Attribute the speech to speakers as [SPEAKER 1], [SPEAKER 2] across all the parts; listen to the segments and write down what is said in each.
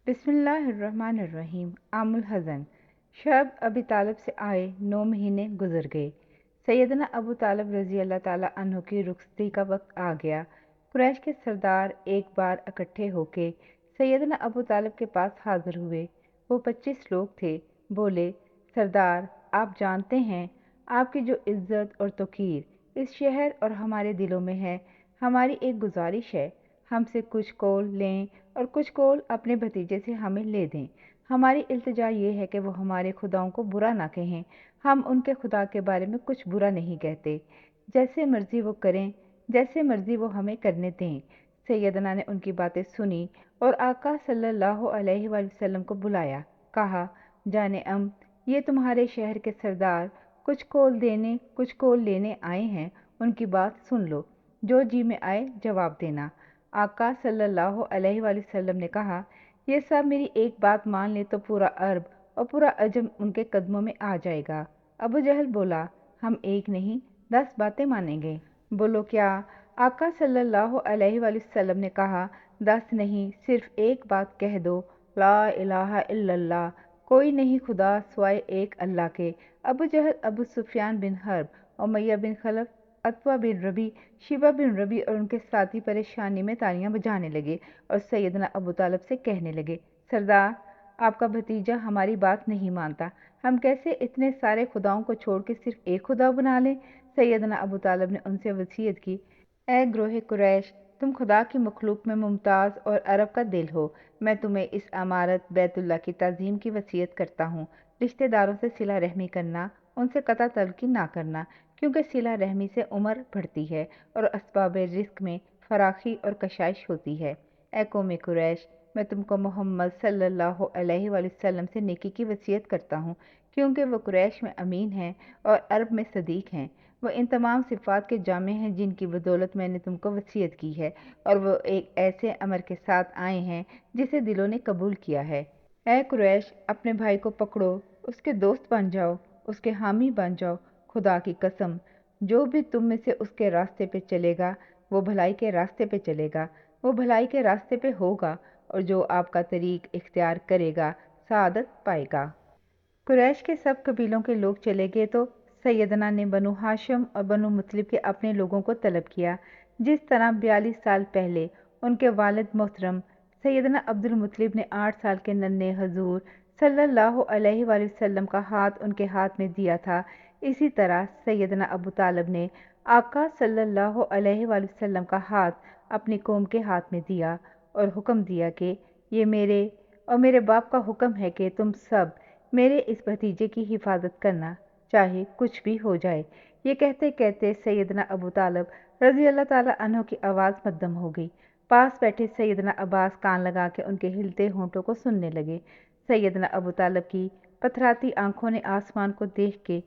[SPEAKER 1] بسم اللہ الرحمن الرحیم۔ عام الحزن۔ شب ابی طالب سے آئے 9 مہینے گزر گئے۔ سیدنا ابو طالب رضی اللہ تعالیٰ عنہ کی رخصتی کا وقت آ گیا۔ قریش کے سردار ایک بار اکٹھے ہو کے سیدنا ابو طالب کے پاس حاضر ہوئے۔ وہ 25 لوگ تھے۔ بولے، سردار، آپ جانتے ہیں آپ کی جو عزت اور توقیر اس شہر اور ہمارے دلوں میں ہے، ہماری ایک گزارش ہے، ہم سے کچھ قول لیں اور کچھ قول اپنے بھتیجے سے ہمیں لے دیں۔ ہماری التجا یہ ہے کہ وہ ہمارے خداؤں کو برا نہ کہیں، ہم ان کے خدا کے بارے میں کچھ برا نہیں کہتے، جیسے مرضی وہ کریں، جیسے مرضی وہ ہمیں کرنے دیں۔ سیدنا نے ان کی باتیں سنی اور آقا صلی اللہ علیہ وآلہ وسلم کو بلایا، کہا، جان یہ تمہارے شہر کے سردار کچھ قول دینے کچھ قول لینے آئے ہیں، ان کی بات سن لو، جو جی میں آئے جواب دینا۔ آقا صلی اللہ علیہ وآلہ وسلم نے کہا، یہ سب میری ایک بات مان لے تو پورا عرب اور پورا عجم ان کے قدموں میں آ جائے گا۔ ابو جہل بولا، ہم ایک نہیں 10 باتیں مانیں گے۔ بولو کیا؟ آقا صلی اللہ علیہ وآلہ وسلم نے کہا، 10 نہیں، صرف ایک بات کہہ دو، لا الہ الا اللہ، کوئی نہیں خدا سوائے ایک اللہ کے۔ ابو جہل، ابو سفیان بن حرب، امیہ بن خلف، عتبہ بن ربی، شیبہ بن ربی اور ان کے ساتھی پریشانی میں تالیاں بجانے لگے اور سیدنا ابو طالب سے کہنے لگے، سردار، آپ کا بھتیجا ہماری بات نہیں مانتا، ہم کیسے اتنے سارے خداؤں کو چھوڑ کے صرف ایک خدا بنا لیں؟ سیدنا ابو طالب نے ان سے وصیت کی، اے گروہ قریش، تم خدا کی مخلوق میں ممتاز اور عرب کا دل ہو، میں تمہیں اس عمارت بیت اللہ کی تعظیم کی وصیت کرتا ہوں، رشتہ داروں سے صلہ رحمی کرنا، ان سے قطع طلبی نہ کرنا، کیونکہ صلہ رحمی سے عمر بڑھتی ہے اور اسباب رزق میں فراخی اور کشائش ہوتی ہے۔ اے قوم قریش، میں تم کو محمد صلی اللہ علیہ وآلہ وسلم سے نیکی کی وصیت کرتا ہوں، کیونکہ وہ قریش میں امین ہیں اور عرب میں صدیق ہیں۔ وہ ان تمام صفات کے جامع ہیں جن کی بدولت میں نے تم کو وصیت کی ہے، اور وہ ایک ایسے امر کے ساتھ آئے ہیں جسے دلوں نے قبول کیا ہے۔ اے قریش، اپنے بھائی کو پکڑو، اس کے دوست بن جاؤ، اس کے حامی بن جاؤ، خدا کی قسم، جو بھی تم میں سے اس کے راستے پہ چلے گا وہ بھلائی کے راستے پہ چلے گا، وہ بھلائی کے راستے پہ ہوگا، اور جو آپ کا طریق اختیار کرے گا سعادت پائے گا۔ قریش کے سب قبیلوں کے لوگ چلے گئے تو سیدنا نے بنو ہاشم اور بنو مطلب کے اپنے لوگوں کو طلب کیا، جس طرح 42 سال پہلے ان کے والد محترم سیدنا عبد المطلب نے 8 سال کے ننھے حضور صلی اللہ علیہ وآلہ وسلم کا ہاتھ ان کے ہاتھ میں دیا تھا، اسی طرح سیدنا ابو طالب نے آقا صلی اللہ علیہ وآلہ وسلم کا ہاتھ اپنی قوم کے ہاتھ میں دیا اور حکم دیا کہ یہ میرے اور میرے باپ کا حکم ہے کہ تم سب میرے اس بھتیجے کی حفاظت کرنا، چاہے کچھ بھی ہو جائے۔ یہ کہتے کہتے سیدنا ابو طالب رضی اللہ تعالیٰ عنہ کی آواز مدھم ہو گئی۔ پاس بیٹھے سیدنا عباس کان لگا کے ان کے ہلتے ہونٹوں کو سننے لگے۔ سیدنا ابو طالب کی پتھراتی آنکھوں نے آسمان کو دیکھ کے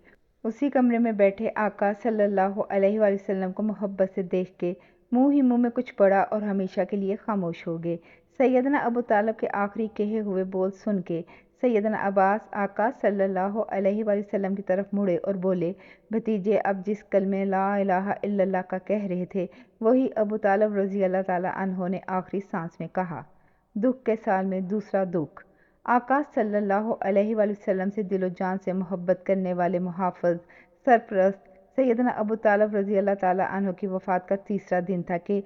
[SPEAKER 1] اسی کمرے میں بیٹھے آقا صلی اللہ علیہ وآلہ وسلم کو محبت سے دیکھ کے منہ ہی منہ میں کچھ پڑا اور ہمیشہ کے لیے خاموش ہو گئے۔ سیدنا ابو طالب کے آخری کہے ہوئے بول سن کے سیدنا عباس آقا صلی اللہ علیہ وآلہ وسلم کی طرف مڑے اور بولے، بھتیجے اب جس کلمے لا الہ الا اللہ کا کہہ رہے تھے وہی ابو طالب رضی اللہ تعالیٰ عنہ نے آخری سانس میں کہا۔ دکھ کے سال میں دوسرا دکھ۔ آقا صلی اللہ علیہ وآلہ وسلم سے دل و جان سے محبت کرنے والے محافظ سرپرست سیدنا ابو طالب رضی اللہ تعالیٰ عنہ کی وفات کا تیسرا دن تھا کہ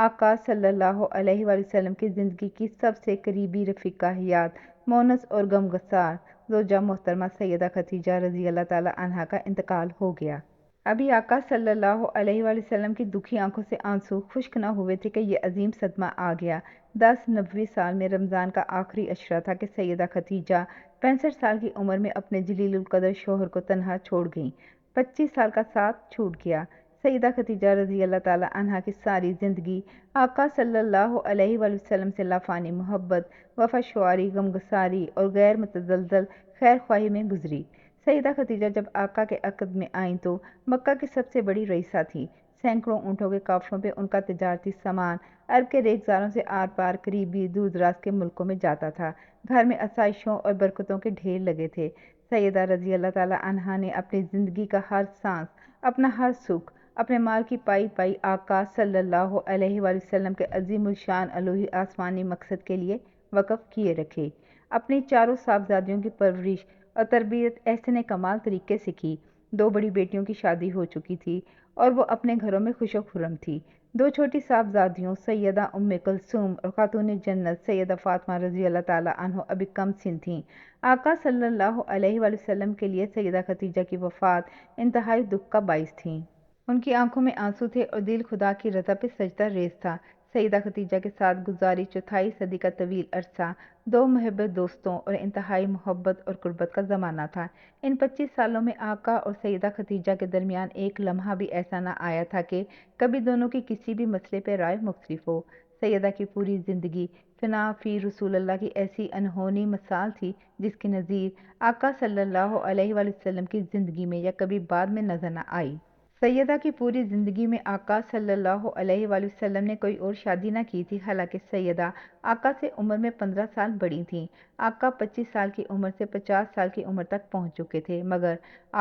[SPEAKER 1] آقا صلی اللہ علیہ وآلہ وسلم کی زندگی کی سب سے قریبی رفیقہ حیات، مونس اور غمگسار زوجہ محترمہ سیدہ خدیجہ رضی اللہ تعالیٰ عنہا کا انتقال ہو گیا۔ ابھی آقا صلی اللہ علیہ وآلہ وسلم کی دکھی آنکھوں سے آنسو خشک نہ ہوئے تھے کہ یہ عظیم صدمہ آ گیا۔ 10 نبوی سال میں رمضان کا آخری عشرہ تھا کہ سیدہ خدیجہ 65 سال کی عمر میں اپنے جلیل القدر شوہر کو تنہا چھوڑ گئیں۔ 25 سال کا ساتھ چھوٹ گیا۔ سیدہ خدیجہ رضی اللہ تعالیٰ عنہا کی ساری زندگی آقا صلی اللہ علیہ وآلہ وسلم سے لافانی محبت، وفا شعاری، غمگساری اور غیر متزلزل خیر خواہی میں گزری۔ سیدہ خدیجہ جب آقا کے عقد میں آئیں تو مکہ کی سب سے بڑی رئیسہ تھیں۔ سینکڑوں اونٹوں کے قافلوں پہ ان کا تجارتی سامان عرب کے ریگزاروں سے آر پار قریبی دور دراز کے ملکوں میں جاتا تھا۔ گھر میں آسائشوں اور برکتوں کے ڈھیر لگے تھے۔ سیدہ رضی اللہ تعالیٰ عنہا نے اپنی زندگی کا ہر سانس، اپنا ہر سکھ، اپنے مال کی پائی آقا صلی اللہ علیہ وآلہ وسلم کے عظیم الشان الوہی آسمانی مقصد کے لیے وقف کیے رکھے۔ اپنی چاروں صاحبزادیوں کی پرورش اور تربیت احسن کمال طریقے سے کی۔ 2 بڑی بیٹیوں کی شادی ہو چکی تھی اور وہ اپنے گھروں میں خوش و خرم تھی۔ 2 چھوٹی صاحبزادیوں سیدہ ام کلثوم اور خاتون جنت سیدہ فاطمہ رضی اللہ تعالیٰ عنہ ابھی کم سن تھیں۔ آقا صلی اللہ علیہ وآلہ وسلم کے لیے سیدہ خدیجہ کی وفات انتہائی دکھ کا باعث تھی۔ ان کی آنکھوں میں آنسو تھے اور دل خدا کی رضا پہ سجدہ ریز تھا۔ سیدہ خدیجہ کے ساتھ گزاری چوتھائی صدی کا طویل عرصہ 2 محب دوستوں اور انتہائی محبت اور قربت کا زمانہ تھا۔ ان 25 سالوں میں آقا اور سیدہ خدیجہ کے درمیان ایک لمحہ بھی ایسا نہ آیا تھا کہ کبھی دونوں کی کسی بھی مسئلے پہ رائے مختلف ہو۔ سیدہ کی پوری زندگی فنا فی رسول اللہ کی ایسی انہونی مثال تھی جس کی نظیر آقا صلی اللہ علیہ وآلہ وسلم کی زندگی میں یا کبھی بعد میں نظر نہ آئی۔ سیدہ کی پوری زندگی میں آقا صلی اللہ علیہ وآلہ وسلم نے کوئی اور شادی نہ کی تھی، حالانکہ سیدہ آقا سے عمر میں 15 سال بڑی تھیں۔ آقا 25 سال کی عمر سے 50 سال کی عمر تک پہنچ چکے تھے، مگر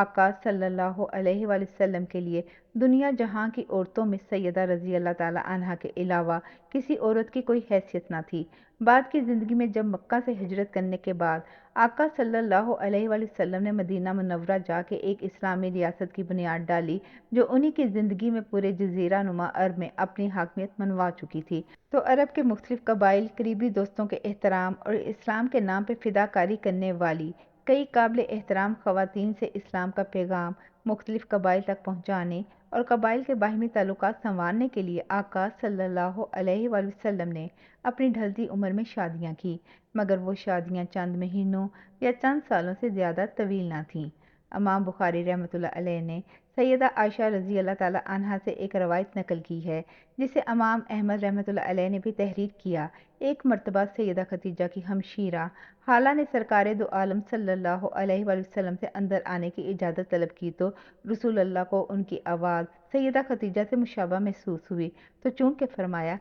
[SPEAKER 1] آقا صلی اللہ علیہ وآلہ وسلم کے لیے دنیا جہاں کی عورتوں میں سیدہ رضی اللہ تعالیٰ عنہا کے علاوہ کسی عورت کی کوئی حیثیت نہ تھی۔ بعد کی زندگی میں جب مکہ سے ہجرت کرنے کے بعد آقا صلی اللہ علیہ وآلہ وسلم نے مدینہ منورہ جا کے ایک اسلامی ریاست کی بنیاد ڈالی جو انہی کی زندگی میں پورے جزیرہ نما عرب میں اپنی حاکمیت منوا چکی تھی، تو عرب کے مختلف قبائل قریبی دوستوں کے احترام اور اسلام کے نام پہ فداکاری کرنے والی کئی قابل احترام خواتین سے اسلام کا پیغام مختلف قبائل تک پہنچانے اور قبائل کے باہمی تعلقات سنوارنے کے لیے آقا صلی اللہ علیہ وآلہ وسلم نے اپنی ڈھلتی عمر میں شادیاں کی، مگر وہ شادیاں چند مہینوں یا چند سالوں سے زیادہ طویل نہ تھیں۔ امام بخاری رحمۃ اللہ علیہ نے سیدہ عائشہ رضی اللہ تعالیٰ عنہا سے ایک روایت نقل کی ہے جسے امام احمد رحمۃ اللہ علیہ نے بھی تحریر کیا۔ ایک مرتبہ سیدہ خدیجہ کی ہمشیرہ خالہ نے سرکار دو عالم صلی اللہ علیہ وآلہ وسلم سے اندر آنے کی اجازت طلب کی تو رسول اللہ کو ان کی آواز سیدہ خدیجہ سے مشابہ محسوس ہوئی، تو چونکہ فرمایا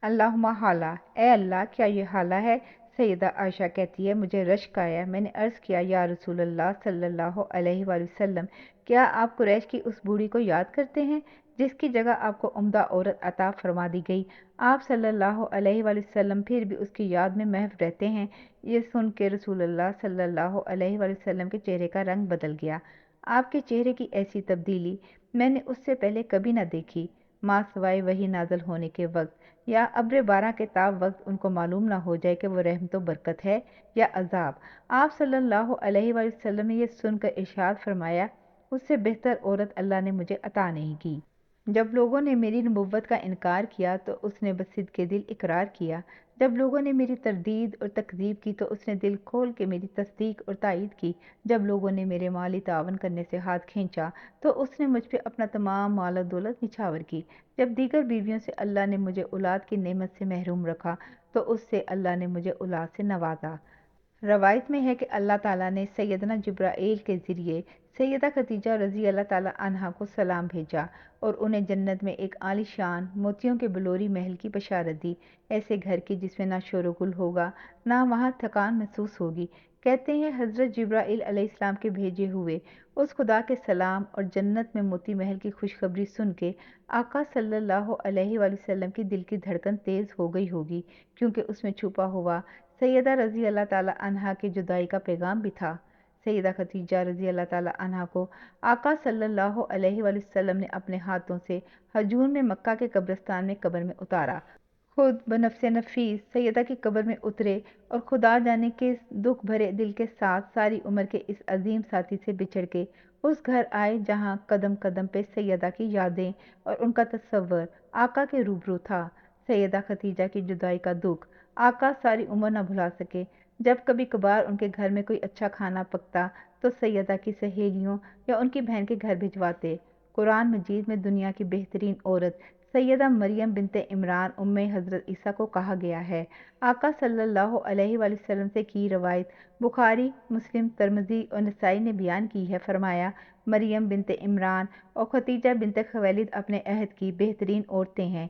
[SPEAKER 1] اللہم حالہ، اے اللہ کیا یہ حالہ ہے؟ سیدہ عائشہ کہتی ہے مجھے رشک آیا، میں نے عرض کیا یا رسول اللہ صلی اللہ علیہ وآلہ وسلم، کیا آپ قریش کی اس بوڑھی کو یاد کرتے ہیں جس کی جگہ آپ کو عمدہ عورت عطا فرما دی گئی؟ آپ صلی اللہ علیہ وآلہ وسلم پھر بھی اس کی یاد میں محو رہتے ہیں۔ یہ سن کے رسول اللہ صلی اللہ علیہ وآلہ وسلم کے چہرے کا رنگ بدل گیا۔ آپ کے چہرے کی ایسی تبدیلی میں نے اس سے پہلے کبھی نہ دیکھی، ماں سوائے وحی نازل ہونے کے وقت یا ابر باراں کے تاب وقت ان کو معلوم نہ ہو جائے کہ وہ رحمت و برکت ہے یا عذاب۔ آپ صلی اللہ علیہ وآلہ وسلم نے یہ سن کر ارشاد فرمایا اس سے بہتر عورت اللہ نے مجھے عطا نہیں کی۔ جب لوگوں نے میری نبوت کا انکار کیا تو اس نے بصدق دل اقرار کیا، جب لوگوں نے میری تردید اور تکذیب کی تو اس نے دل کھول کے میری تصدیق اور تائید کی، جب لوگوں نے میرے مالی تعاون کرنے سے ہاتھ کھینچا تو اس نے مجھ پہ اپنا تمام مال و دولت نچھاور کی، جب دیگر بیویوں سے اللہ نے مجھے اولاد کی نعمت سے محروم رکھا تو اس سے اللہ نے مجھے اولاد سے نوازا۔ روایت میں ہے کہ اللہ تعالیٰ نے سیدنا جبرائیل کے ذریعے سیدہ خدیجہ رضی اللہ تعالیٰ عنہا کو سلام بھیجا اور انہیں جنت میں ایک عالی شان موتیوں کے بلوری محل کی بشارت دی، ایسے گھر کی جس میں نہ شور و گل ہوگا نہ وہاں تھکان محسوس ہوگی۔ کہتے ہیں حضرت جبرائیل علیہ السلام کے بھیجے ہوئے اس خدا کے سلام اور جنت میں موتی محل کی خوشخبری سن کے آقا صلی اللہ علیہ وآلہ وسلم کی دل کی دھڑکن تیز ہو گئی ہوگی، کیونکہ اس میں چھپا ہوا سیدہ رضی اللہ تعالیٰ عنہا کی جدائی کا پیغام بھی تھا۔ سیدہ خدیجہ رضی اللہ تعالیٰ عنہا کو آقا صلی اللہ علیہ وآلہ وسلم نے اپنے ہاتھوں سے ہجون میں مکہ کے قبرستان میں قبر میں اتارا، خود بنفس نفیس سیدہ کی قبر میں اترے اور خدا جانے کے دکھ بھرے دل کے ساتھ ساری عمر کے اس عظیم ساتھی سے بچھڑ کے اس گھر آئے جہاں قدم قدم پہ سیدہ کی یادیں اور ان کا تصور آقا کے روبرو تھا۔ سیدہ خدیجہ کی جدائی کا دکھ آقا ساری عمر نہ بھلا سکے۔ جب کبھی کبھار ان کے گھر میں کوئی اچھا کھانا پکتا تو سیدہ کی سہیلیوں یا ان کی بہن کے گھر بھجواتے۔ قرآن مجید میں دنیا کی بہترین عورت سیدہ مریم بنت عمران ام حضرت عیسیٰ کو کہا گیا ہے۔ آقا صلی اللہ علیہ وآلہ وسلم سے کی روایت بخاری، مسلم، ترمذی اور نسائی نے بیان کی ہے، فرمایا مریم بنت عمران اور خدیجہ بنت خویلد اپنے عہد کی بہترین عورتیں ہیں۔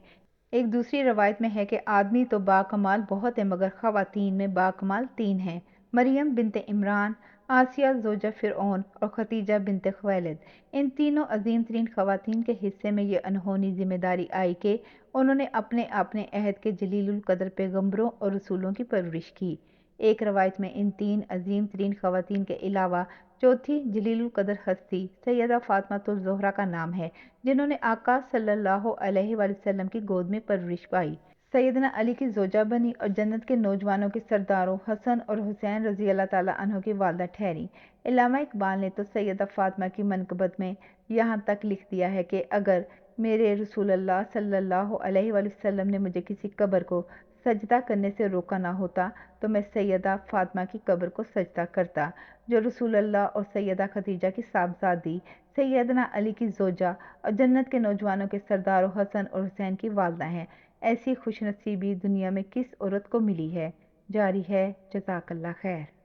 [SPEAKER 1] ایک دوسری روایت میں ہے کہ آدمی تو باکمال بہت ہیں مگر خواتین میں باکمال 3 ہیں، مریم بنت عمران، آسیہ زوجہ فرعون اور خدیجہ بنت خویلد۔ ان تینوں عظیم ترین خواتین کے حصے میں یہ انہونی ذمہ داری آئی کہ انہوں نے اپنے اپنے عہد کے جلیل القدر پیغمبروں اور رسولوں کی پرورش کی۔ ایک روایت میں ان تین عظیم ترین خواتین کے علاوہ چوتھی جلیل القدر ہستی سیدہ فاطمۃ الزہرا کا نام ہے، جنہوں نے آقا صلی اللہ علیہ وآلہ وسلم کی گود میں پرورش پائی۔ سیدنا علی کی زوجہ بنی اور جنت کے نوجوانوں کے سرداروں حسن اور حسین رضی اللہ تعالیٰ عنہ کی والدہ ٹھہریں۔ علامہ اقبال نے تو سیدہ فاطمہ کی منقبت میں یہاں تک لکھ دیا ہے کہ اگر میرے رسول اللہ صلی اللہ علیہ وآلہ وسلم نے مجھے کسی قبر کو سجدہ کرنے سے روکا نہ ہوتا تو میں سیدہ فاطمہ کی قبر کو سجدہ کرتا، جو رسول اللہ اور سیدہ خدیجہ کی صاحبزادی، سیدنا علی کی زوجہ اور جنت کے نوجوانوں کے سرداروں حسن اور حسین کی والدہ ہیں۔ ایسی خوش نصیبی دنیا میں کس عورت کو ملی ہے؟ جاری ہے۔ جزاک اللہ خیر۔